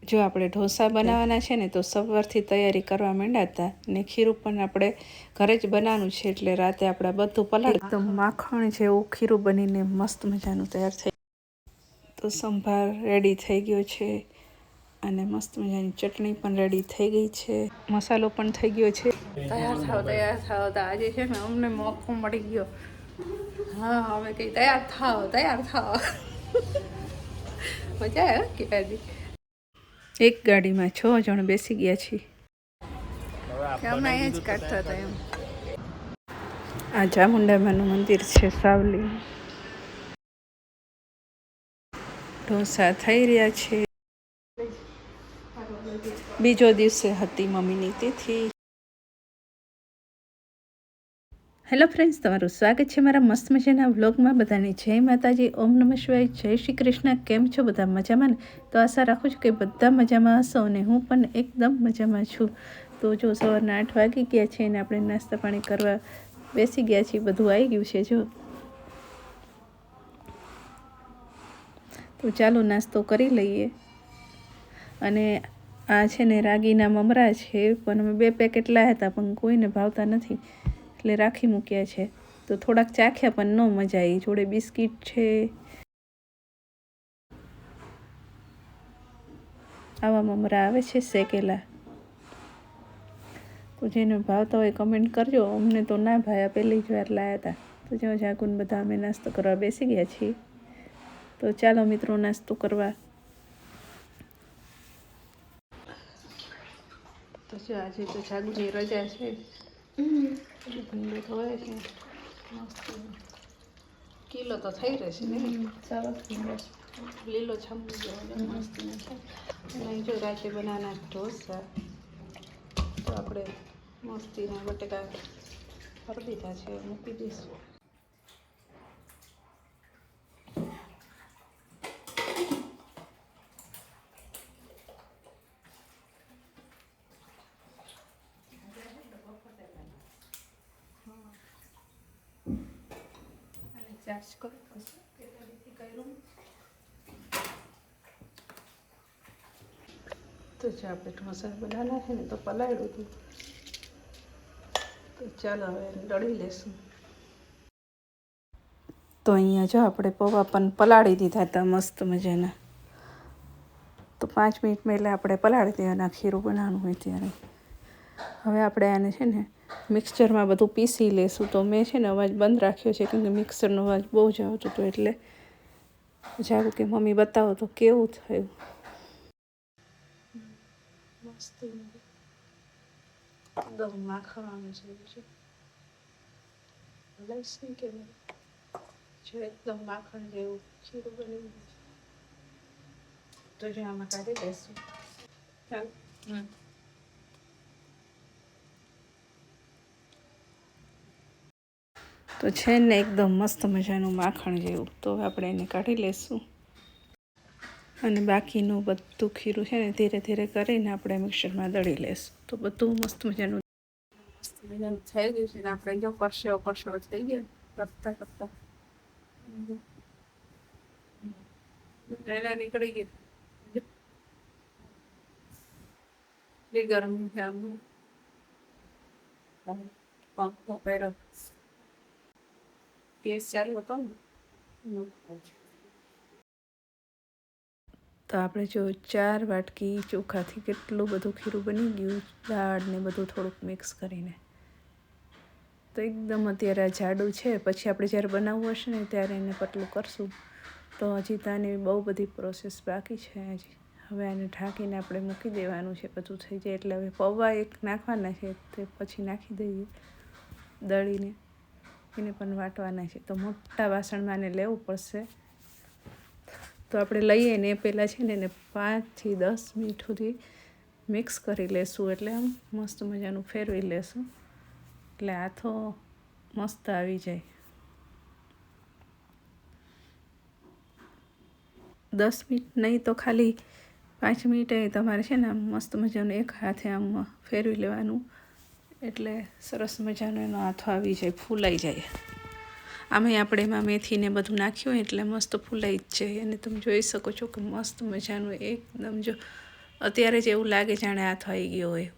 જો આપણે ઢોસા બનાવવાના છે ને તો સવારથી તૈયારી કરવા માંડ્યા હતા ને ખીરું પણ આપણે ઘરે જ બનાવવાનું છે એટલે રાતે આપણે બધું પલાળ એકદમ માખણ જેવું ખીરું બનીને મસ્ત મજાનું તૈયાર થઈ તો સંભાર રેડી થઈ ગયો છે અને મસ્ત મજાની ચટણી પણ રેડી થઈ ગઈ છે, મસાલો પણ થઈ ગયો છે। તૈયાર થાવ તો આજે છે ને અમને મોકો મળી ગયો। હા અમે કઈ તૈયાર થાવ મજા આવે કે આજે એક ગાડીમાં 6 જણ બેસી ગયા છીએ અમે અહીંયા જ કાઢતા હતા એમ। આ ચામુંડામાનું મંદિર છે સાવલી। ઢોસા થઈ રહ્યા છે। બીજો દિવસે હતી મમ્મીની તિથિ। હેલો ફ્રેન્ડ્સ, તમારું સ્વાગત છે મારા મસ્ત મજાના વ્લોગમાં। બધાને જય માતાજી, ઓમ નમઃ શિવાય, જય શ્રી કૃષ્ણ। કેમ છો બધા? મજામાં ને? તો આશા રાખું છું કે બધા મજામાં હશો અને હું પણ એકદમ મજામાં છું। તો જો સવારના 8 વાગી ગયા છે અને આપણે નાસ્તા પાણી કરવા બેસી ગયા છીએ, બધું આવી ગયું છે જો। તો ચાલો નાસ્તો કરી લઈએ। અને આ છે ને રાગીના મમરા છે, પણ અમે 2 પેકેટ લાવ્યા હતા પણ કોઈને ભાવતા નથી એટલે રાખી મૂક્યા છે। તો થોડાક ચાખ્યા પણ ન મજા આવી। જોડે બિસ્કિટ છે, આવા મમરા આવે છે શેકેલા। તો જેને ભાવતા હોય કમેન્ટ કરજો। અમને તો ના ભાયા, પહેલી જ વાર લાવ્યા હતા। તો જો જાગુન બધા અમે નાસ્તો કરવા બેસી ગયા છીએ। તો ચાલો મિત્રો નાસ્તો કરવા। તો જો આજે તો જાગુની રજા છે, ભીંડો ધોવે છે મસ્ત। કિલો તો થઈ રહેશે ને, લીલો છમ મસ્ત છે। અને જો રાતે બનાવવાના ઢોસા તો આપણે મસ્તીના બટેકા ભરી દીધા છે, મૂકી દઈશું। ચાર્જ કરો તો જો આપણે ઢોસા બનાવવાના છે ને તો પલાળ્યું હતું, તો ચાલો હવે દળી લેશું। તો અહીંયા જો આપણે પૌવા પણ પલાળી દીધા હતા મસ્ત મજાના। તો 5 મિનિટમાં એટલે આપણે પલાળી દેવાના ખીરું બનાવવાનું હોય ત્યારે। હવે આપણે આને છે ને મિક્સચરમાં બધું પીસી લેશું। તો મેં છે ને અવાજ બંધ રાખ્યો છે કેમ કે મિક્સરનો અવાજ બહુ જ આવતો હતો, એટલે જાગું કે મમ્મી બતાવો તો કેવું થયું। મસ્ત એકદમ માખણ છે, લસણ કે જો એકદમ માખણ જેવું ખીરું બની ગયું છે। તો જો આમાં કાઢી લઈશું। તો છે ને એકદમ મસ્ત મજાનું માખણ જેવું। તો આપણે એને કાઢી લઈશું અને બાકીનું બધું ખીરું છે ને ધીરે ધીરે કરીને આપણે મિક્સરમાં દળી લઈશું। તો બધું મસ્ત મજાનું થઈ ગયું છે ને આપણે જો પરસેવો થઈ ગયો કરતા કરતા એના નીકળી ગઈ ગરમ પંખો પહેરો ગેસ ચાલુ હતો ને। તો આપણે જો 4 વાટકી ચોખાથી કેટલું બધું ખીરું બની ગયું, દાળ ને બધું થોડુંક મિક્સ કરીને। તો એકદમ અત્યારે આ જાડું છે, પછી આપણે જ્યારે બનાવવું હશે ને ત્યારે એને પતલું કરશું। તો હજી તો આની બહુ બધી પ્રોસેસ બાકી છે હજી। હવે આને ઢાંકીને આપણે મૂકી દેવાનું છે, બધું થઈ જાય એટલે હવે પૌવા એક નાખવાના છે, તે પછી નાખી દઈએ દળીને, એને પણ વાટવાના છે। તો મોટા વાસણમાં આને લેવું પડશે। તો આપણે લઈએ ને એ પહેલાં છે ને એને 5 થી 10 મિનિટ સુધી મિક્સ કરી લેશું, એટલે આમ મસ્ત મજાનું ફેરવી લેશું એટલે હાથો મસ્ત આવી જાય। 10 મિનિટ નહીં તો ખાલી 5 મિનિટે તમારે છે ને આમ મસ્ત મજાનું એક હાથે આમ ફેરવી લેવાનું, એટલે સરસ મજાનો એનો હાથો આવી જાય, ફૂલાઈ જાય। આમે આપણે એમાં મેથીને બધું નાખ્યું એટલે મસ્ત ફૂલાઈ જ જાય। અને તમે જોઈ શકો છો કે મસ્ત મજાનું એકદમ જો અત્યારે જ એવું લાગે જાણે હાથ આવી ગયો હોય.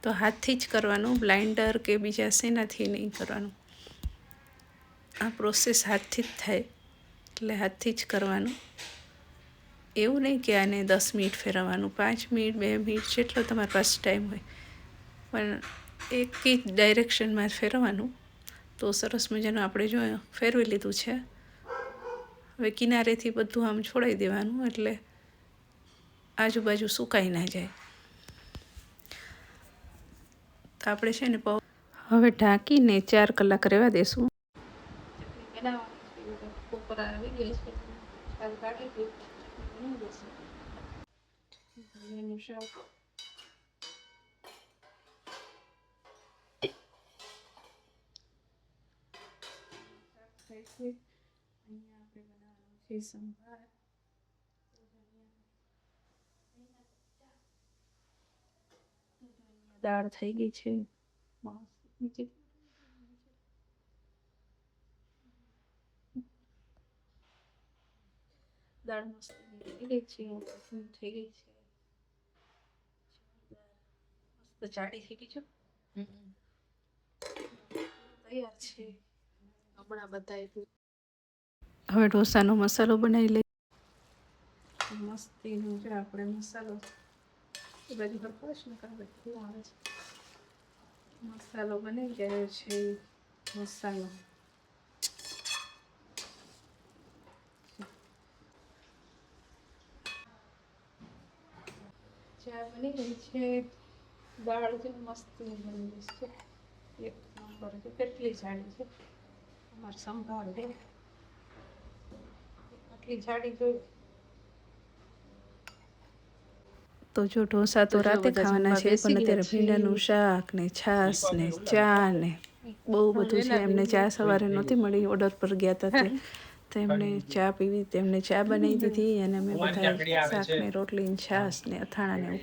તો હાથથી જ કરવાનું, બ્લાઇન્ડર કે બીજા શેનાથી નહીં કરવાનું. આ પ્રોસેસ હાથથી જ થાય, એટલે હાથથી જ કરવાનું. એવું નહીં કે આને 10 મિનિટ ફેરવવાનું, 5 મિનિટ 2 મિનિટ જેટલો તમારી પાસે ટાઈમ હોય, પણ એક જ ડાયરેક્શનમાં ફેરવવાનું. તો સરસ મજાનું આપણે જો ફેરવી લીધું છે. હવે કિનારેથી બધું આમ છોડાવી દેવાનું, એટલે આજુબાજુ સુકાઈ ના જાય. તો આપણે છે ને હવે ઢાંકીને 4 કલાક રહેવા દેશું. અહીંયા આપણે બનાવવાનું છે સંભાર. દાળ થઈ ગઈ છે નીચે. દાળ મસ્ત થઈ ગઈ છે, થઈ ગઈ છે, મસ્ત જાડી થઈ ગઈ છે, તૈયાર છે. હમણાં બતાવી. હવે ઢોસાનો મસાલો બનાવી લઈએ. મસ્તીનો છે આપણે મસાલો. એ બાજુ હરપાશ ને કાલે કેવું આવે છે. મસાલો બની ગયો છે. મસાલો ચા બની ગઈ છે. દાળ જે મસ્તી બની ગઈ છે, એક નંબર છે. કેટલી જાડી છે અમારે સંભાર છે, આટલી જાડી જોઈ. તો જો ઢોસા તો રાતે ખાવાના છે, પણ અત્યારે ભીંડાનું શાક ને છાશ ને ચા ને બહુ બધું છે. એમને ચા સવારે નહોતી મળી, ઓર્ડર પર ગયા હતા તો એમને ચા પીવી, તેમને ચા બનાવી દીધી. અને અમે બધા શાક ને રોટલી ને છાશ ને અથાણા ને.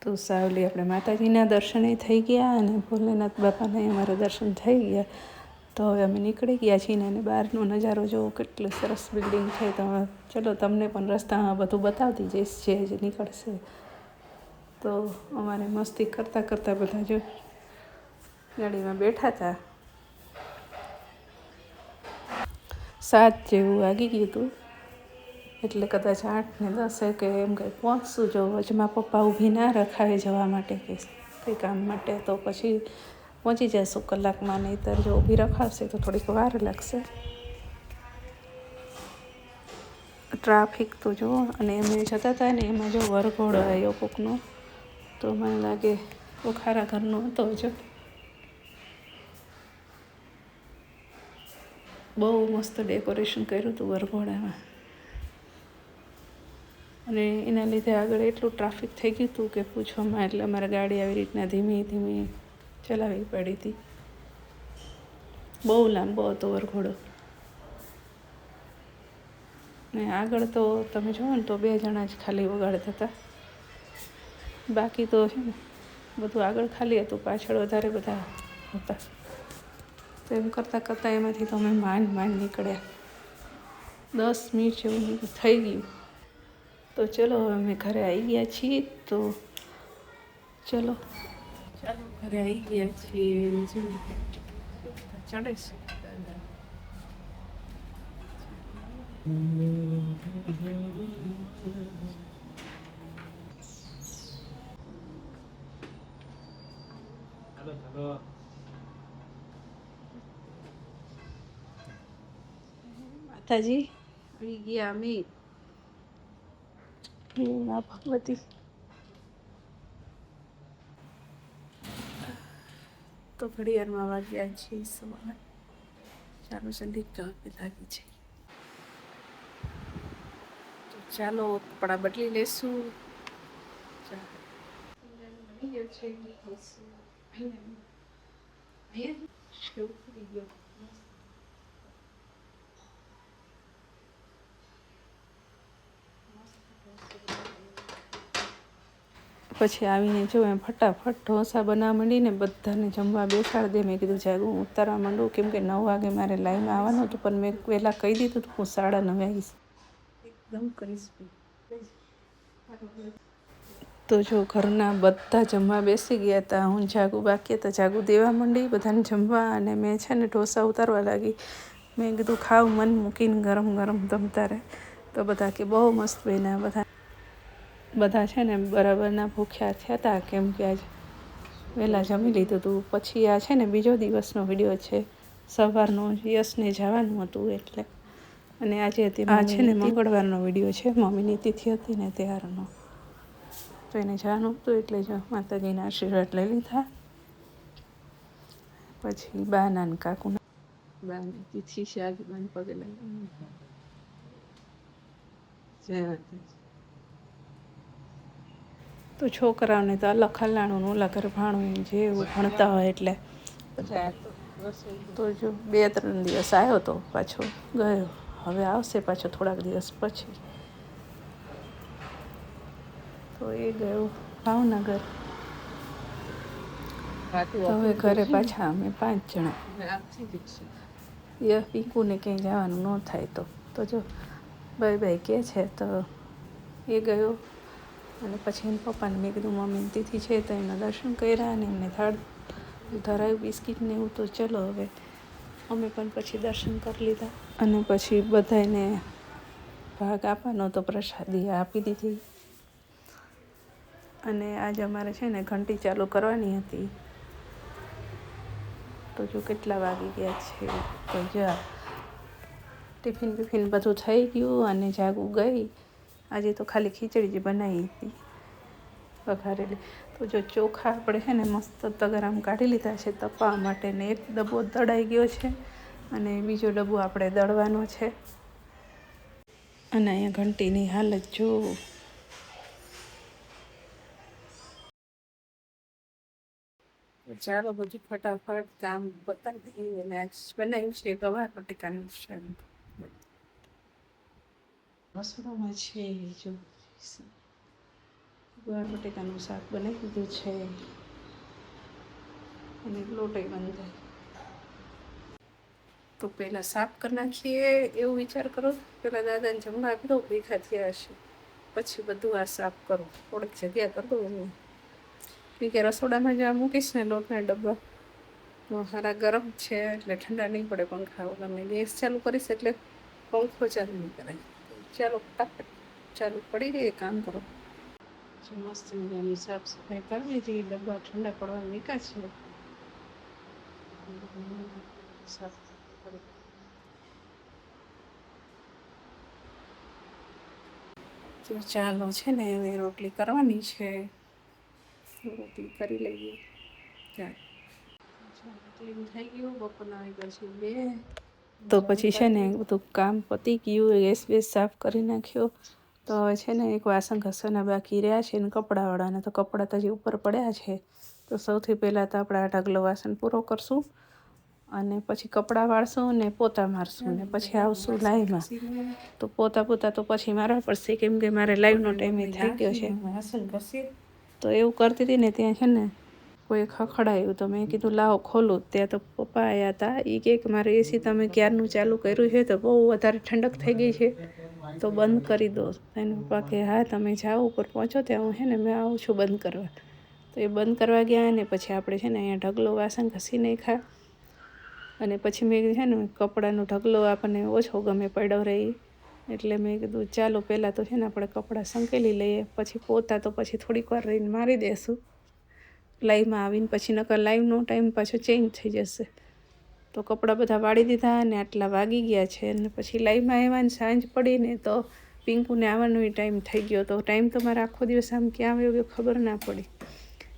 તો સાવલી આપણે માતાજીના દર્શને થઈ ગયા અને ભોલેનાથ બાપાને અમારા દર્શન થઈ ગયા. તો હવે અમે નીકળી ગયા છીએ અને બહારનો નજારો જોવો, કેટલું સરસ બિલ્ડિંગ છે. તો ચલો તમને પણ રસ્તામાં બધું બતાવતી જઈશ જે નીકળશે. તો અમારે મસ્તી કરતાં કરતાં બધા જો ગાડીમાં બેઠા હતા. 7 જેવું વાગી ગયું હતું, એટલે કદાચ 8 ને 10 કે એમ કંઈ પહોંચશું. જો વચમાં પપ્પા ઊભી ના રખાવે જવા માટે કે કંઈ કામ માટે, તો પછી પહોંચી જશું કલાકમાં. નહીંતર જો ઊભી રખાવશે તો થોડીક વાર લાગશે. ટ્રાફિક તો જુઓ. અને અમે જતા હતા ને એમાં જો વરઘોડો આવ્યો કોકનો, તો મને લાગે ઓખારા ઘરનો હતો. જો બહુ મસ્ત ડેકોરેશન કર્યું હતું વરઘોડામાં, અને એના લીધે આગળ એટલું ટ્રાફિક થઈ ગયું હતું કે પૂછવામાં. એટલે અમારે ગાડી આવી રીતના ધીમી ધીમી ચલાવવી પડી હતી. બહુ લાંબો હતો વરઘોડો. ને આગળ તો તમે જુઓ ને તો 2 જણા જ ખાલી વગાડતા હતા, બાકી તો છે ને બધું આગળ ખાલી હતું, પાછળ વધારે બધા હતા. તો એમ કરતાં કરતાં એમાંથી તો અમે માંડ નીકળ્યા. 10 મિનિટ જેવું થઈ ગયું. તો ચલો હવે અમે ઘરે આવી ગયા છીએ. તો ચાલો ઘરે આવી ગયા છીએ. ચડે છે માતાજી આવી ગયા અમે. ભગવતી તો ઘડિયાળમાં વાગ્યા છે સવારે 4:30 લાગી છે. તો ચાલો કપડાં બદલી લેશું. બની ગયો છે. પછી આવીને જો એમ ફટાફટ ઢોસા બનાવવા માંડીને બધાને જમવા બેસાડી દે. મેં કીધું જાય હું ઉતારવા માંડું, કેમ કે 9 વાગે મારે લાઈવમાં આવવાનું હતું. પણ મેં પહેલાં કહી દીધું હતું હું 9:30 આવીશ. એકદમ ક્રિસ્પી તો જો ઘરના બધા જમવા બેસી ગયા હતા, હું જાગું બાકી હતા, જાગું દેવા માંડી બધાને જમવા, અને મેં છે ને ઢોસા ઉતારવા લાગી. મેં કીધું ખાવ મન મૂકીને ગરમ ગરમ તમતા રહે. તો બધા કે બહુ મસ્ત બન્યા. બધા છે ને બરાબરના ભૂખ્યા થયા હતા, કેમ કે આજ વહેલા જમી લીધું હતું. પછી આ છે ને બીજો દિવસનો વિડીયો છે, સવારનો. યશને જવાનું હતું એટલે. અને આજે આ છે ને મંગળવારનો વિડીયો છે, મમ્મીની તિથિ હતી ને ત્યારનો. તો એને જવાનું હતું એટલે જો માતાજીના આશીર્વાદ લઈ લીધા. પછી બાના ને કાકુના બાની તિથિ છે આજે, બાને પગે લાગી. તો છોકરાઓને તો અલગ ખલાણું ઓલા ઘર ભાણું જે એવું ભણતા હોય એટલે. તો જો 2-3 દિવસ આવ્યો તો પાછો ગયો. હવે આવશે પાછો થોડાક દિવસ પછી. તો એ ગયો ભાવનગર. હવે ઘરે પાછા અમે 5 જણા. પીકુને ક્યાંય જવાનું ન થાય તો જો બાય બાય કહે છે. તો એ ગયો. અને પછી એને પપ્પાને મેં કીધું મમ્મીની તિથિ છે તો એના દર્શન કર્યા, અને એમને થાળ ધરાયું બિસ્કિટને એવું. તો ચલો હવે અમે પણ પછી દર્શન કરી લીધા, અને પછી બધાને ભાગ આપવાનો તો પ્રસાદી આપી દીધી. અને આજે અમારે છે ને ઘંટી ચાલુ કરવાની હતી. તો જો કેટલા વાગી ગયા છે. તો જા ટિફિન બધું થઈ ગયું, અને જાગું ગઈ. આજે તો ખાલી ખીચડી જ બનાવી હતી વઘારેલી. તો જો ચોખા આપણે છે ને મસ્ત તગરામ કાઢી લીધા છે તપવા માટે, ને એક ડબ્બો દળાઈ ગયો છે, અને બીજો ડબ્બો આપણે દળવાનો છે. અને અહીંયા ઘંટીની હાલત જો. ચાલો બધું ફટાફટ કામ બતાવી દઈએ. અને આજ બનાવ્યું છે ગવાર બટેકાનું શાક. રસોડામાં છે જો ગવાર બટેકાનું શાક બનાવી દીધું છે, અને લોટે બંધાય. તો પહેલાં સાફ કરી નાખીએ એવું વિચાર કરો. પહેલાં દાદાને જમવા આપી દઉં, ભેગા થયા હશે, પછી બધું આ સાફ કરું. થોડીક જગ્યા કરી દઉં એનું, કે રસોડામાં જ્યાં મૂકીશ ને લોટના ડબ્બા તો સારા ગરમ છે એટલે ઠંડા નહીં પડે પંખા વગર. મેં ગેસ ચાલુ કરીશ એટલે પંખો ચાલુ નહીં કરાય. ચાલો ફટાફટ ચાલુ પડી ગઈ, કામ કરો. મસ્ત મજાની સાફ સફાઈ કરવી હતી. ડબ્બા ઠંડા પડવા મૂક્યા છે. સાફ તો ચાલો છે ને હવે રોટલી કરવાની છે. રોટલી કરી લઈએ. ક્લીન થઈ ગયું. બપોરના વાગ્યા છે 2. તો પછી છે ને બધું કામ પતી ગયું. ગેસ બેસ સાફ કરી નાખ્યો. તો હવે છે ને એક વાસણ ઘસવાના બાકી રહ્યા છે, ને કપડાવાળાને તો કપડાં તો હજી ઉપર પડ્યા છે. તો સૌથી પહેલાં તો આપણે આ ઢગલો વાસણ પૂરો કરશું, અને પછી કપડાં વાળશું ને પોતા મારશું, ને પછી આવશું લાઈવમાં. તો પોતા તો પછી મારવા પડશે, કેમ કે મારે લાઈવનો ટાઈમ થઈ ગયો છે. તો એવું કરતી હતી ને ત્યાં છે ને કોઈ ખખડાયું. તો મેં કીધું લાવો ખોલું. ત્યાં તો પપ્પા આવ્યા હતા. એ કે મારે એસી તમે ક્યારનું ચાલુ કર્યું છે તો બહુ વધારે ઠંડક થઈ ગઈ છે, તો બંધ કરી દો. એને પપ્પા કે હા તમે જાઓ ઉપર પહોંચો ત્યાં હું છે ને મેં આવું છું બંધ કરવા. તો એ બંધ કરવા ગયા, અને પછી આપણે છે ને અહીંયા ઢગલો વાસણ ઘસી નાખ્યા. અને પછી મેં કીધું છે ને કપડાનો ઢગલો આપણને ઓછો ગમે પડ્યો રહી, એટલે મેં કીધું ચાલો પહેલાં તો છે ને આપણે કપડાં સંકેલી લઈએ, પછી પોતા તો પછી થોડીક વાર રહીને મારી દઈશું લાઈવમાં આવીને. પછી નકર લાઈવનો ટાઈમ પાછો ચેન્જ થઈ જશે. તો કપડાં બધા વાળી દીધા, અને આટલા વાગી ગયા છે. અને પછી લાઈવમાં આવવાની સાંજ પડીને તો પિંકુને આવવાનો ટાઈમ થઈ ગયો. તો ટાઈમ તો મારે આખો દિવસ આમ ક્યાં આવ્યો ગયો ખબર ના પડી.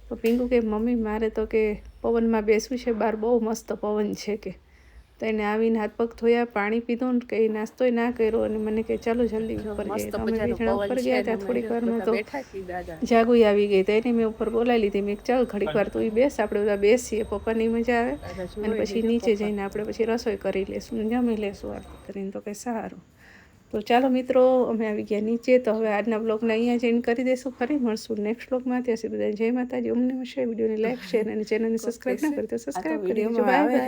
તો પિંકુ કે મમ્મી મારે તો કે પવનમાં બેસવું છે, બહાર બહુ મસ્ત પવન છે કે. તો એને આવીને હાથ પગ ધોયા, પાણી પીધું, ને કંઈ નાસ્તોય ના કર્યો. અને મને કે ચાલો જલ્દી ઉપર જઈએ. તો અમે 2 જણા ઉપર ગયા ત્યાં. થોડીક વારમાં તો જાગુઈ આવી ગઈ. તો એને મેં ઉપર બોલાવી લીધી. મેં ચાલ ઘડીક વાર તું બેસ, આપણે બધા બેસીએ, પપ્પાની મજા આવે, અને પછી નીચે જઈને આપણે પછી રસોઈ કરી લઈશું, જમી લઈશું આરતી કરીને. તો કંઈ સારું. તો ચાલો મિત્રો, અમે આવી ગયા નીચે. તો હવે આજના બ્લોગને અહીંયા જ એન્ડ કરી દઈશું. ફરી મળશું નેક્સ્ટ બ્લોગમાં. ત્યાં સુધી બધા જય માતાજી. અમને હશે વિડીયોને લાઈક, શેર અને ચેનલને સબસ્ક્રાઈબ ના કરી તો સબસ્ક્રાઈબ કરી દેજો. Bye bye.